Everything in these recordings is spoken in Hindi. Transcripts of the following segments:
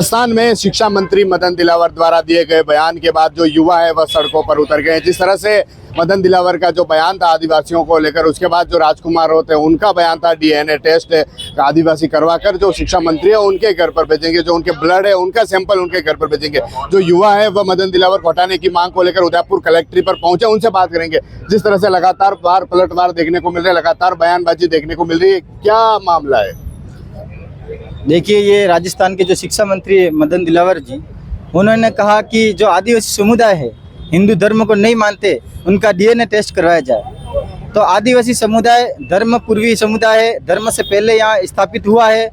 राजस्थान में शिक्षा मंत्री मदन दिलावर द्वारा दिए गए बयान के बाद जो युवा है वह सड़कों पर उतर गए हैं। जिस तरह से मदन दिलावर का जो बयान था आदिवासियों को लेकर, उसके बाद जो राजकुमार होते हैं उनका बयान था डीएनए टेस्ट आदिवासी करवाकर जो शिक्षा मंत्री है उनके घर पर भेजेंगे, जो उनके ब्लड है उनका सैंपल उनके घर पर भेजेंगे। जो युवा है वह मदन दिलावर को हटाने की मांग को लेकर उदयपुर कलेक्ट्री पर पहुंचे, उनसे बात करेंगे। जिस तरह से लगातार बार पलटवार देखने को मिल रहे, लगातार बयानबाजी देखने को मिल रही है, क्या मामला है? देखिए, ये राजस्थान के जो शिक्षा मंत्री है मदन दिलावर जी, उन्होंने कहा कि जो आदिवासी समुदाय है हिंदू धर्म को नहीं मानते, उनका डीएनए टेस्ट करवाया जाए। तो आदिवासी समुदाय धर्म पूर्वी समुदाय है, धर्म से पहले यहाँ स्थापित हुआ है।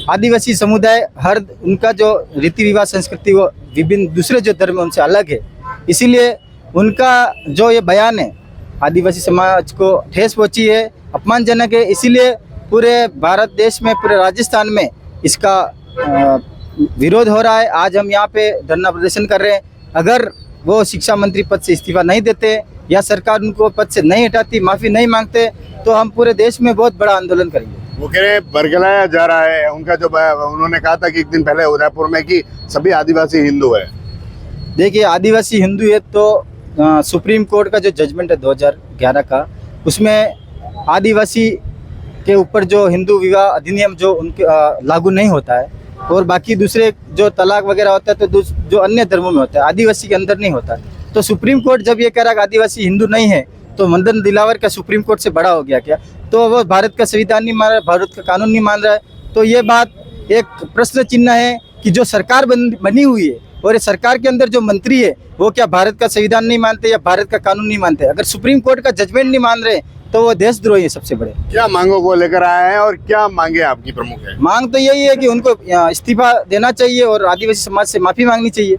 आदिवासी समुदाय हर उनका जो रीति रिवाज संस्कृति वो विभिन्न दूसरे जो धर्म उनसे अलग है, इसीलिए उनका जो ये बयान है आदिवासी समाज को ठेस पहुँची है, अपमानजनक है। इसीलिए पूरे भारत देश में, पूरे राजस्थान में इसका विरोध हो रहा है। आज हम यहाँ पे धरना प्रदर्शन कर रहे हैं। अगर वो शिक्षा मंत्री पद से इस्तीफा नहीं देते या सरकार उनको पद से नहीं हटाती, माफ़ी नहीं मांगते, तो हम पूरे देश में बहुत बड़ा आंदोलन करेंगे। वो कह रहे हैं बरगलाया जा रहा है उनका जो उन्होंने कहा था कि एक दिन पहले उदयपुर में कि सभी आदिवासी हिंदू है। देखिए, आदिवासी हिंदू है तो सुप्रीम कोर्ट का जो जजमेंट है 2011 का, उसमें आदिवासी के ऊपर जो हिंदू विवाह अधिनियम जो उनके लागू नहीं होता है, और बाकी दूसरे जो तलाक वगैरह होता है तो जो अन्य धर्मों में होता है, आदिवासी के अंदर नहीं होता। तो सुप्रीम कोर्ट जब ये कह रहा है कि आदिवासी हिंदू नहीं है, तो मदन दिलावर का सुप्रीम कोर्ट से बड़ा हो गया क्या? तो वो भारत का संविधान नहीं मान रहा है, भारत का कानून नहीं मान रहा है। तो ये बात एक प्रश्न चिन्ह है कि जो सरकार बनी हुई है और ये सरकार के अंदर जो मंत्री है वो क्या भारत का संविधान नहीं मानते या भारत का कानून नहीं मानते? अगर सुप्रीम कोर्ट का जजमेंट नहीं मान रहे तो वो देशद्रोही है सबसे बड़े। क्या मांगों को लेकर आए हैं और क्या मांगे आपकी प्रमुख है? मांग तो यही है कि उनको इस्तीफा देना चाहिए और आदिवासी समाज से माफी मांगनी चाहिए।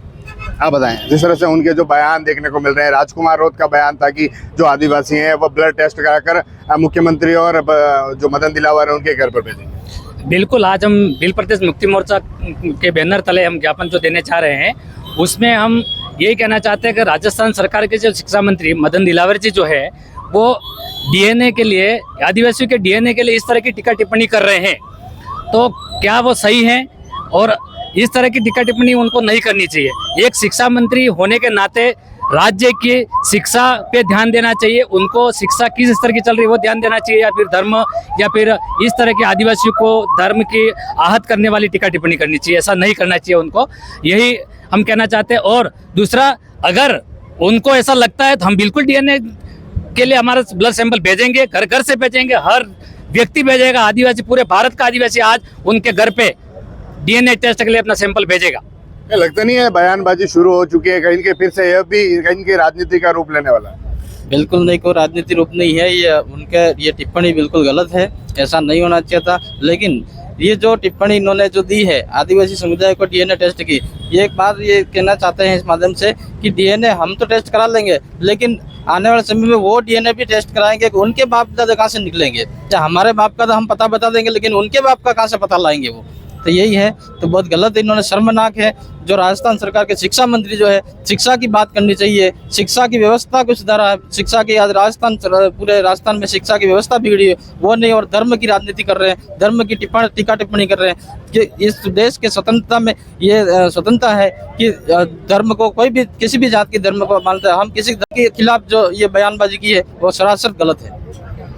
आप बताएं। जिस तरह से उनके जो बयान देखने को मिल रहे हैं, राजकुमार रोत का बयान था कि जो आदिवासी हैं वो ब्लड टेस्ट कराकर मुख्यमंत्री और जो मदन दिलावर है उनके घर पर भेजेंगे। बिल्कुल, आज हम भील प्रदेश मुक्ति मोर्चा के बैनर तले हम ज्ञापन जो देने चाह रहे हैं, उसमें हम यही कहना चाहते हैं कि राजस्थान सरकार के जो शिक्षा मंत्री मदन दिलावर जी जो है वो डीएनए के लिए, आदिवासियों के डीएनए के लिए इस तरह की टीका टिप्पणी कर रहे हैं, तो क्या वो सही है? और इस तरह की टीका टिप्पणी उनको नहीं करनी चाहिए। एक शिक्षा मंत्री होने के नाते राज्य की शिक्षा पे ध्यान देना चाहिए, उनको शिक्षा किस स्तर की चल रही है वो ध्यान देना चाहिए, या फिर धर्म या फिर इस तरह के आदिवासियों को धर्म की आहत करने वाली टीका टिप्पणी करनी चाहिए। ऐसा नहीं करना चाहिए उनको, यही हम कहना चाहते हैं। और दूसरा, अगर उनको ऐसा लगता है तो हम बिल्कुल डीएनए के लिए हमारा ब्लड सैंपल भेजेंगे, घर घर से भेजेंगे, हर व्यक्ति भेजेगा। आदिवासी, पूरे भारत का आदिवासी आज उनके घर पे डीएनए टेस्ट के लिए अपना सैंपल भेजेगा। लगता नहीं है बयानबाजी शुरू हो चुकी है कहीं के, फिर से यह भी कहीं की राजनीति का रूप लेने वाला है? बिल्कुल नहीं, कोई राजनीति रूप नहीं है। ये टिप्पणी बिल्कुल गलत है, ऐसा नहीं होना चाहिए था। लेकिन ये जो टिप्पणी इन्होंने जो दी है आदिवासी समुदाय को डीएनए टेस्ट की, ये एक बात ये कहना चाहते हैं इस माध्यम से कि डीएनए हम तो टेस्ट करा लेंगे, लेकिन आने वाले समय में वो डीएनए भी टेस्ट कराएंगे कि उनके बाप दादा कहाँ से निकलेंगे। चाहे हमारे बाप का तो हम पता बता देंगे, लेकिन उनके बाप का कहाँ से पता लाएंगे वो? तो यही है, तो बहुत गलत इन्होंने, शर्मनाक है। जो राजस्थान सरकार के शिक्षा मंत्री जो है, शिक्षा की बात करनी चाहिए, शिक्षा की व्यवस्था को सुधारा है। शिक्षा की आज राजस्थान, पूरे राजस्थान में शिक्षा की व्यवस्था बिगड़ी है, वो नहीं, और धर्म की राजनीति कर रहे हैं, धर्म की टीका टिप्पणी कर रहे हैं। कि इस देश के स्वतंत्रता में ये स्वतंत्रता है कि धर्म को कोई भी, किसी भी जात के धर्म को मानता है। हम किसी धर्म के खिलाफ जो ये बयानबाजी की है वो सरासर गलत है।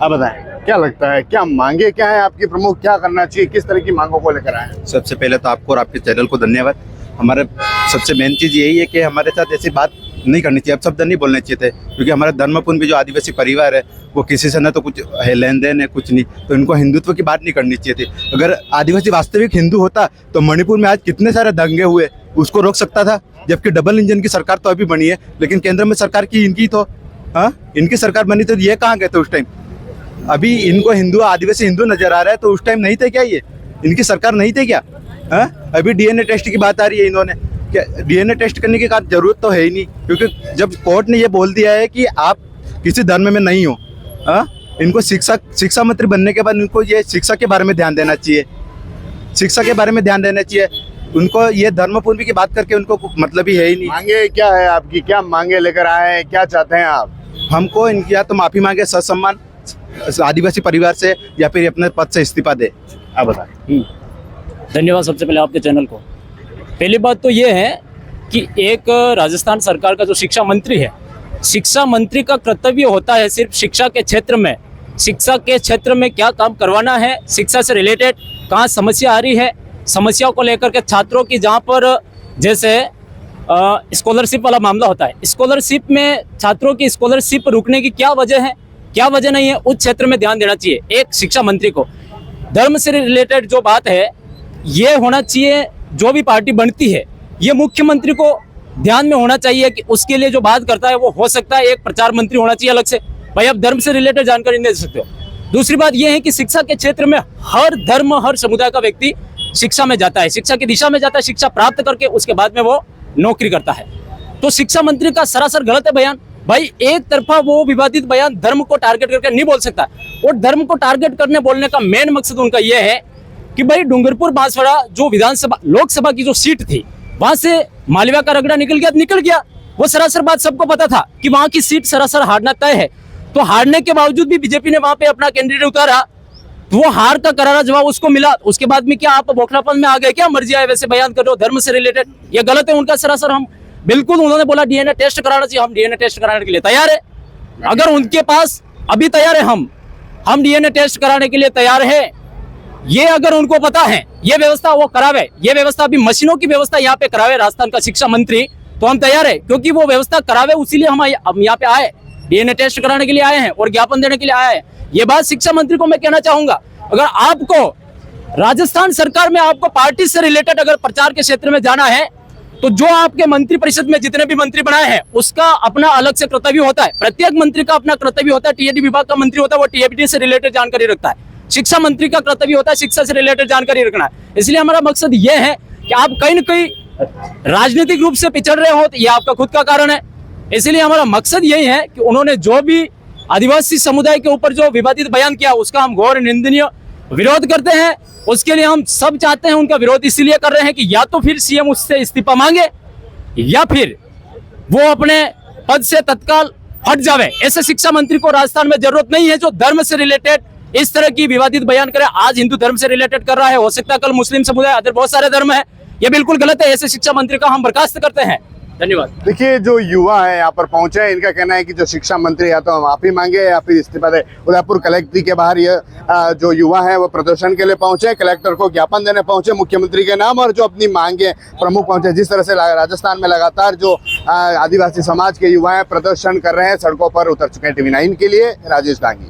आप बताएं, क्या लगता है, क्या मांगे क्या है आपकी प्रमुख, क्या करना चाहिए, किस तरह की मांगों को लेकर आए? सबसे पहले तो आपको और आपके चैनल को धन्यवाद। हमारे सबसे मेन चीज़ यही है कि हमारे साथ ऐसी बात नहीं करनी चाहिए, अब शब्द नहीं बोलने चाहिए थे, क्योंकि हमारा धर्मपूर्ण भी जो आदिवासी परिवार है वो किसी से न तो कुछ है लेन देन है, कुछ नहीं, तो इनको हिंदुत्व की बात नहीं करनी चाहिए थी। अगर आदिवासी वास्तविक हिंदू होता तो मणिपुर में आज कितने सारे दंगे हुए, उसको रोक सकता था। जबकि डबल इंजन की सरकार तो अभी बनी है, लेकिन केंद्र में सरकार की इनकी तो, हाँ, इनकी सरकार बनी तो ये कहाँ गए थे उस टाइम? अभी इनको हिंदू, आदिवासी हिंदू नजर आ रहा है, तो उस टाइम नहीं थे क्या? ये इनकी सरकार नहीं थे क्या? हाँ, अभी डीएनए टेस्ट की बात आ रही है, इन्होंने क्या डीएनए टेस्ट करने की जरूरत तो है ही नहीं, क्योंकि जब कोर्ट ने ये बोल दिया है कि आप किसी धर्म में नहीं हो, हाँ, इनको शिक्षा मंत्री बनने के बाद इनको ये शिक्षा के बारे में ध्यान देना चाहिए, शिक्षा के बारे में ध्यान देना चाहिए। उनको ये धर्मपूर्ण की बात करके उनको मतलब ही है ही नहीं। मांगे क्या है आपकी, क्या मांगे लेकर आए हैं, क्या चाहते हैं आप? हमको इनकी या तो माफी मांगे ससम्मान आदिवासी परिवार से, या फिर अपने पद से इस्तीफा दे। आप बताएं। धन्यवाद सबसे पहले आपके चैनल को। पहली बात तो ये है कि एक राजस्थान सरकार का जो शिक्षा मंत्री है, शिक्षा मंत्री का कर्तव्य होता है सिर्फ शिक्षा के क्षेत्र में क्या काम करवाना है, शिक्षा से रिलेटेड कहाँ समस्या आ रही है, समस्याओं को लेकर के छात्रों की जहाँ पर जैसे स्कॉलरशिप वाला मामला होता है, स्कॉलरशिप में छात्रों की स्कॉलरशिप रुकने की क्या वजह है, क्या वजह नहीं है, उस क्षेत्र में ध्यान देना चाहिए एक शिक्षा मंत्री को। धर्म से रिलेटेड जो बात है ये होना चाहिए, जो भी पार्टी बनती है ये मुख्यमंत्री को ध्यान में होना चाहिए कि उसके लिए जो बात करता है वो हो सकता है एक प्रचार मंत्री होना चाहिए अलग से। भाई आप धर्म से रिलेटेड जानकारी नहीं दे सकते हो। दूसरी बात यह है कि शिक्षा के क्षेत्र में हर धर्म हर समुदाय का व्यक्ति शिक्षा में जाता है, शिक्षा की दिशा में जाता है, शिक्षा प्राप्त करके उसके बाद में वो नौकरी करता है। तो शिक्षा मंत्री का सरासर गलत है बयान। भाई एक तरफा वो विवादित बयान धर्म को टारगेट करके नहीं बोल सकता, और धर्म को टारगेट करने बोलने का मेन मकसद उनका यह है कि भाई डूंगरपुर बांसवाड़ा जो विधानसभा लोकसभा की जो सीट थी वहां से मालवा का रगड़ा निकल गया। वो सरासर बात सबको पता था कि वहां की सीट सरासर हारना तय है। तो हारने के बावजूद भी बीजेपी ने वहां पे अपना कैंडिडेट उतारा, तो वो हार का करारा जवाब उसको मिला। उसके बाद में क्या आप बौखलापन में आ गए, क्या मर्जी आए वैसे बयान कर रहे हो धर्म से रिलेटेड? ये गलत है उनका सरासर। हम बिल्कुल, उन्होंने बोला डीएनए टेस्ट कराना चाहिए, हम डीएनए टेस्ट कराने के लिए तैयार है। अगर उनके पास अभी तैयार है, हम डीएनए टेस्ट कराने के लिए तैयार है। ये अगर उनको पता है ये व्यवस्था वो करावे, ये व्यवस्था अभी मशीनों की व्यवस्था यहाँ पे करावे राजस्थान का शिक्षा मंत्री, तो हम तैयार है, क्योंकि वो व्यवस्था करावे उसीलिए हम यहाँ पे आए, डीएनए टेस्ट कराने के लिए आए हैं और ज्ञापन देने के लिए आए हैं। ये बात शिक्षा मंत्री को मैं कहना चाहूंगा। अगर आपको राजस्थान सरकार में आपको पार्टी से रिलेटेड अगर प्रचार के क्षेत्र में जाना है तो जो आपके मंत्री परिषद में जितने भी मंत्री बनाए हैं उसका अपना अलग से कर्तव्य होता है। प्रत्येक मंत्री का अपना कर्तव्य होता है। टीएडी विभाग का मंत्री होता है वो टीएडी से रिलेटेड जानकारी रखता है। शिक्षा मंत्री का कर्तव्य होता है शिक्षा से रिलेटेड जानकारी रखना है। इसलिए हमारा मकसद यह है कि आप कहीं न कहीं राजनीतिक रूप से पिछड़ रहे हो तो ये आपका खुद का कारण है। इसलिए हमारा मकसद यही है कि उन्होंने जो भी आदिवासी समुदाय के ऊपर जो विवादित बयान किया उसका हम घोर निंदनीय विरोध करते हैं। उसके लिए हम सब चाहते हैं, उनका विरोध इसलिए कर रहे हैं कि या तो फिर सीएम उससे इस्तीफा मांगे या फिर वो अपने पद से तत्काल हट जावे। ऐसे शिक्षा मंत्री को राजस्थान में जरूरत नहीं है जो धर्म से रिलेटेड इस तरह की विवादित बयान करे। आज हिंदू धर्म से रिलेटेड कर रहा है, हो सकता है कल मुस्लिम समुदाय, अदर बहुत सारे धर्म है। ये बिल्कुल गलत है। ऐसे शिक्षा मंत्री का हम बर्खास्त करते हैं। धन्यवाद। देखिए जो युवा है यहाँ पर पहुंचे हैं, इनका कहना है कि जो शिक्षा मंत्री या तो माफी मांगे या फिर इस्तीफा दे। उदयपुर कलेक्ट्री के बाहर ये जो युवा है वो प्रदर्शन के लिए पहुंचे, कलेक्टर को ज्ञापन देने पहुंचे मुख्यमंत्री के नाम, और जो अपनी मांगे प्रमुख पहुंचे। जिस तरह से राजस्थान में लगातार जो आदिवासी समाज के युवा है प्रदर्शन कर रहे हैं, सड़कों पर उतर चुके हैं। TV9 के लिए राजेश डांगी।